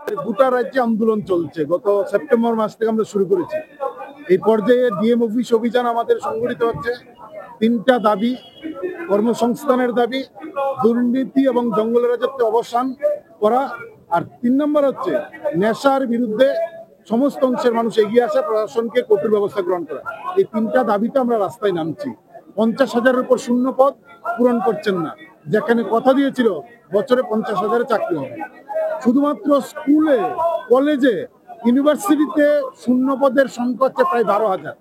গোটা রাজ্যে আন্দোলন চলছে। গত সেপ্টেম্বর মাস থেকে আমরা শুরু করেছি। এই পর্যায়ে ডিএম অফিস অভিযান আমাদের সংগঠিত হচ্ছে। ৩টা দাবি: কর্মসংস্থানের দাবি, দুর্নীতি এবং জঙ্গলের রাজত্বে অবসান করা, আর ৩ নম্বর হচ্ছে নেশার বিরুদ্ধে সমস্ত অংশের মানুষ এগিয়ে আসা, প্রশাসনকে কঠোর ব্যবস্থা গ্রহণ করা। এই 3টা দাবিতে আমরা রাস্তায় নামছি। 50,000-এর উপর শূন্য পদ পূরণ করছেন না, যেখানে কথা দিয়েছিল বছরে 50,000 চাকরি হবে। শুধুমাত্র স্কুলে, কলেজে, ইউনিভার্সিটিতে শূন্য পদের সংখ্যা হচ্ছে প্রায় 12,000।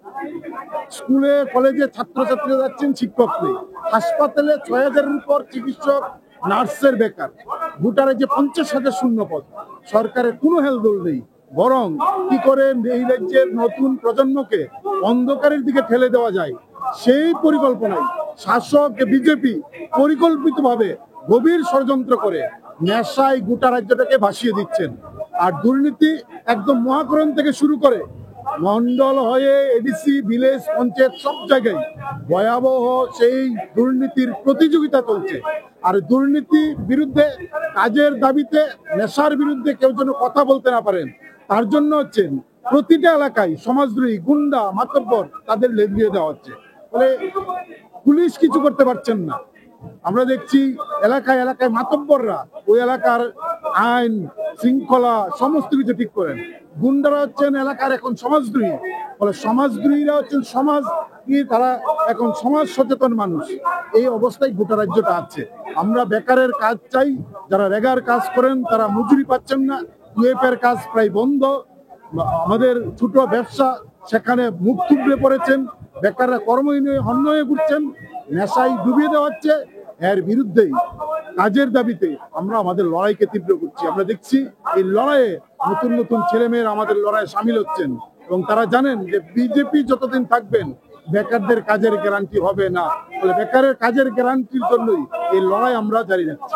স্কুলে কলেজে ছাত্রছাত্রীরা যাচ্ছেন, শিক্ষক নেই। হাসপাতালে 6,000-এর উপর চিকিৎসক, নার্সের বেকার। গোটা রাজ্যে 50,000 শূন্য পদ। সরকারের কোনো হেলদোল নেই, বরং কি করে এই রাজ্যের নতুন প্রজন্মকে অন্ধকারের দিকে ঠেলে দেওয়া যায় সেই পরিকল্পনায় শাসক বিজেপি পরিকল্পিতভাবে গভীর ষড়যন্ত্র করে নেশায় গোটা রাজ্যটাকে ভাসিয়ে দিচ্ছেন। আর দুর্নীতি একদম মহাকরণ থেকে শুরু করে মন্ডল হয়ে এডিসি, ভিলেজ, পঞ্চায়েত সব জায়গায় ভয়াবহ সেই দুর্নীতির প্রতিযোগিতা চলছে। আর দুর্নীতি বিরুদ্ধে, কাজের দাবিতে, নেশার বিরুদ্ধে কেউ যেন কথা বলতে না পারেন, তার জন্য হচ্ছে প্রতিটা এলাকায় সমাজদ্রোহী, গুন্ডা, মাতব্বর তাদের লেলিয়ে দেওয়া হচ্ছে। ফলে পুলিশ কিছু করতে পারছেন না। আমরা দেখছি এলাকায় এলাকায় মাতব্বররা ওই এলাকার আইন শৃঙ্খলা সমস্ত কিছু ঠিক করেন। গুন্ডারা হচ্ছেন এলাকার এখন সমাজদ্রোহী। ফলে সমাজদ্রোহীরা হচ্ছেন সমাজ কি, তারা এখন সমাজ সচেতন মানুষ। এই অবস্থায় গোটা রাজ্যটা আছে। আমরা বেকারের কাজ চাই। যারা রেগার কাজ করেন তারা মজুরি পাচ্ছেন না। ইউএফের কাজ প্রায় বন্ধ। আমাদের ছোট ব্যবসা সেখানে মুখ থুবড়ে পড়েছেন। বেকাররা কর্মহীন হন্য হয়ে ঘুরছেন। নেশায় ডুবিয়ে দেওয়া হচ্ছে। এর বিরুদ্ধেই কাজের দাবিতে আমরা আমাদের লড়াইকে তীব্র করছি। আমরা দেখছি এই লড়াইয়ে নতুন নতুন ছেলেমেয়েরা আমাদের লড়াইয়ে সামিল হচ্ছেন এবং তারা জানেন যে বিজেপি যতদিন থাকবেন বেকারদের কাজের গ্যারান্টি হবে না। ফলে বেকারের কাজের গ্যারান্টির জন্যই এই লড়াই আমরা জারি রাখছি।